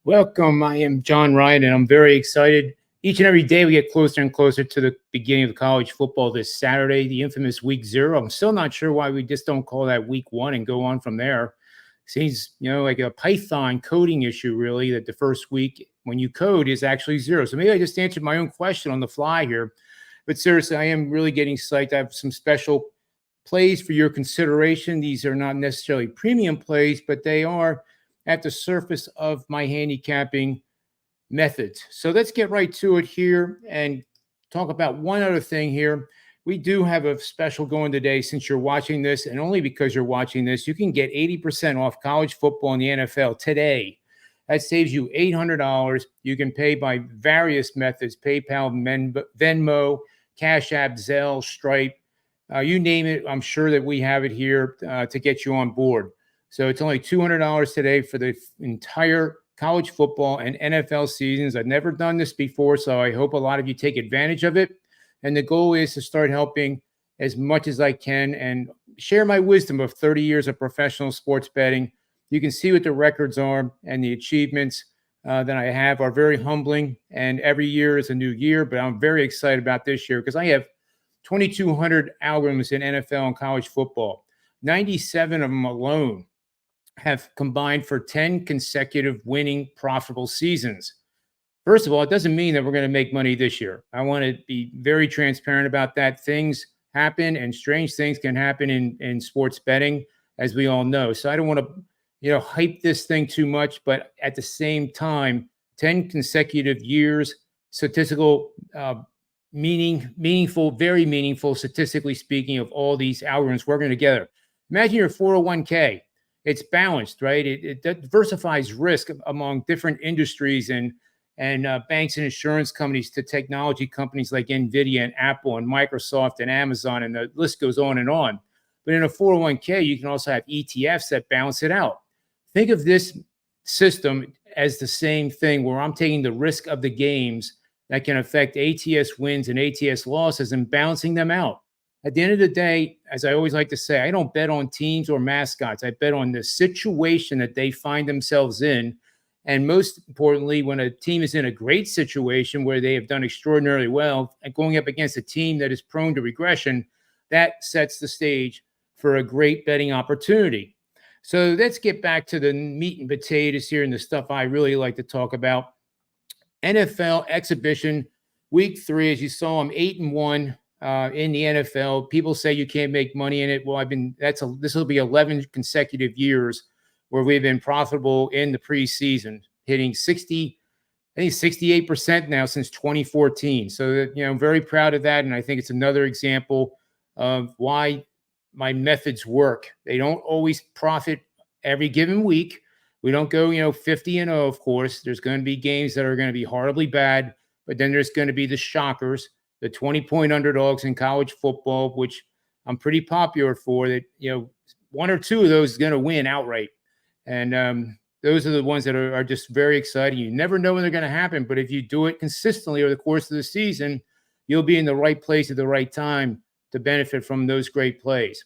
Welcome. I am John Ryan, and I'm very excited. Each and every day, we get closer and closer to the beginning of college football this Saturday, the infamous week 0. I'm still not sure why we just don't call that week 1 and go on from there. Seems, like a Python coding issue, really, that the first week when you code is actually 0. So maybe I just answered my own question on the fly here. But seriously, I am really getting psyched. I have some special plays for your consideration. These are not necessarily premium plays, but they are at the surface of my handicapping methods. So let's get right to it here and talk about one other thing here. We do have a special going today since you're watching this, and only because you're watching this, you can get 80% off college football in the NFL today. That saves you $800. You can pay by various methods: PayPal, Venmo, Cash App, Zelle, Stripe. You name it, I'm sure that we have it here to get you on board. So it's only $200 today for the entire college football and NFL seasons. I've never done this before, so I hope a lot of you take advantage of it. And the goal is to start helping as much as I can and share my wisdom of 30 years of professional sports betting. You can see what the records are, and the achievements that I have are very humbling. And every year is a new year, but I'm very excited about this year because I have 2,200 algorithms in NFL and college football. 97 of them alone have combined for 10 consecutive winning profitable seasons. First of all, it doesn't mean that we're going to make money this year. I want to be very transparent about that. Things happen, and strange things can happen in sports betting, as we all know. So I don't want to, hype this thing too much, but at the same time, 10 consecutive years, statistical meaningful, very meaningful, statistically speaking, of all these algorithms working together. Imagine your 401k. It's balanced, right? It diversifies risk among different industries and banks and insurance companies to technology companies like NVIDIA and Apple and Microsoft and Amazon, and the list goes on and on. But in a 401k, you can also have ETFs that balance it out. Think of this system as the same thing, where I'm taking the risk of the games that can affect ATS wins and ATS losses and balancing them out. At the end of the day, as I always like to say, I don't bet on teams or mascots. I bet on the situation that they find themselves in. And most importantly, when a team is in a great situation where they have done extraordinarily well and going up against a team that is prone to regression, that sets the stage for a great betting opportunity. So let's get back to the meat and potatoes here and the stuff I really like to talk about. NFL exhibition week 3, as you saw, I'm 8-1 in the NFL. People say you can't make money in it. Well, this will be 11 consecutive years where we've been profitable in the preseason, hitting 68% now since 2014. So, I'm very proud of that. And I think it's another example of why my methods work. They don't always profit every given week. We don't go, 50-0, of course. There's going to be games that are going to be horribly bad, but then there's going to be the shockers, the 20-point underdogs in college football, which I'm pretty popular for, that, one or two of those is going to win outright. And those are the ones that are just very exciting. You never know when they're going to happen, but if you do it consistently over the course of the season, you'll be in the right place at the right time to benefit from those great plays.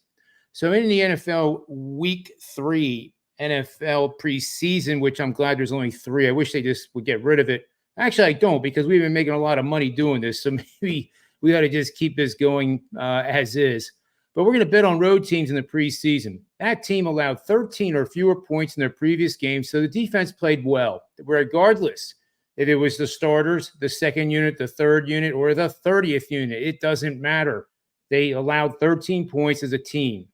So in the NFL week 3, NFL preseason, which I'm glad there's only 3. I wish they just would get rid of it. Actually, I don't, because we've been making a lot of money doing this. So maybe we got to just keep this going as is. But we're going to bet on road teams in the preseason. That team allowed 13 or fewer points in their previous games, so the defense played well, regardless if it was the starters, the second unit, the third unit, or the 30th unit. It doesn't matter. They allowed 13 points as a team.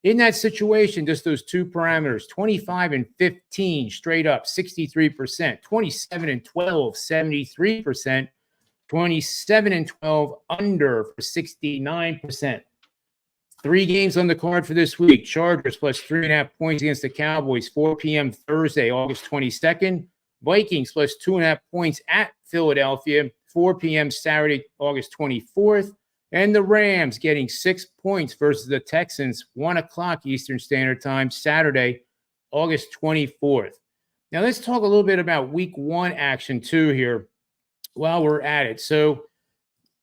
In that situation, just those two parameters, 25-15 straight up, 63%, 27-12, 73%, 27-12 under for 69%. 3 games on the card for this week. Chargers plus 3.5 points against the Cowboys, 4 p.m. Thursday, August 22nd. Vikings plus 2.5 points at Philadelphia, 4 p.m. Saturday, August 24th. And the Rams getting 6 points versus the Texans, 1 o'clock Eastern Standard Time, Saturday, August 24th. Now, let's talk a little bit about week 1 action, too, here while we're at it. So,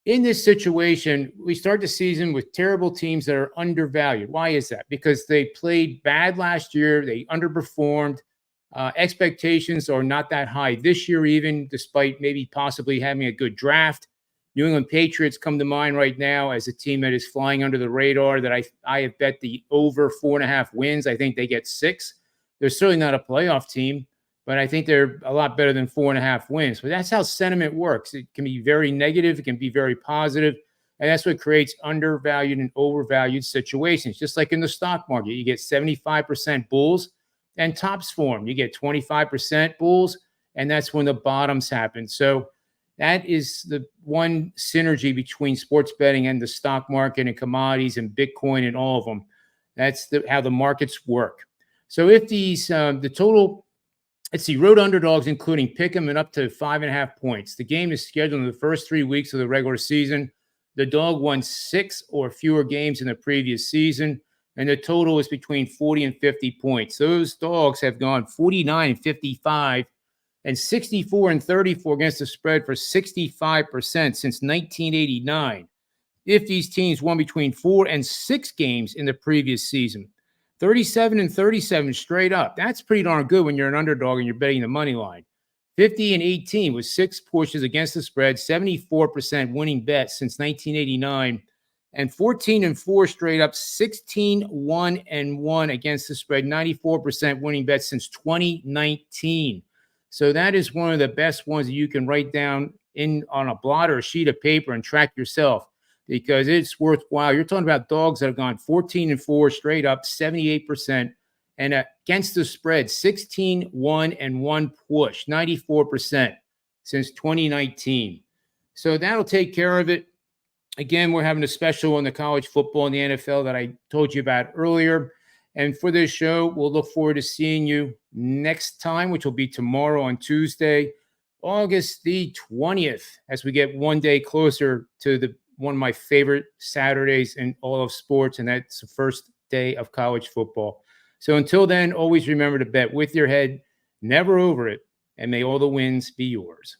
in this situation, we start the season with terrible teams that are undervalued. Why is that? Because they played bad last year. They underperformed. Expectations are not that high this year, even despite maybe possibly having a good draft. New England Patriots come to mind right now as a team that is flying under the radar that I have bet the over 4.5 wins. I think they get 6. They're certainly not a playoff team, but I think they're a lot better than 4.5 wins. But that's how sentiment works. It can be very negative. It can be very positive. And that's what creates undervalued and overvalued situations. Just like in the stock market, you get 75% bulls and tops form. You get 25% bulls, and that's when the bottoms happen. So that is the one synergy between sports betting and the stock market and commodities and Bitcoin and all of them. That's how the markets work. So if these, the total, let's see, road underdogs, including pick'em and up to 5.5 points. The game is scheduled in the first 3 weeks of the regular season. The dog won 6 or fewer games in the previous season, and the total is between 40 and 50 points. Those dogs have gone 49 and 55 and 64 and 34 against the spread for 65% since 1989. If these teams won between 4 and 6 games in the previous season, 37 and 37 straight up. That's pretty darn good when you're an underdog and you're betting the money line. 50 and 18 with 6 pushes against the spread, 74% winning bet since 1989. And 14 and 4 straight up, 16, 1 and 1 against the spread, 94% winning bet since 2019. So that is one of the best ones that you can write down in on a blot or a sheet of paper and track yourself, because it's worthwhile. You're talking about dogs that have gone 14 and 4 straight up, 78%, and against the spread, 16, 1 and 1 push, 94% since 2019. So that'll take care of it. Again, we're having a special on the college football and the NFL that I told you about earlier. And for this show, we'll look forward to seeing you next time, which will be tomorrow on Tuesday, August the 20th, as we get one day closer to one of my favorite Saturdays in all of sports, and that's the first day of college football. So until then, always remember to bet with your head, never over it, and may all the wins be yours.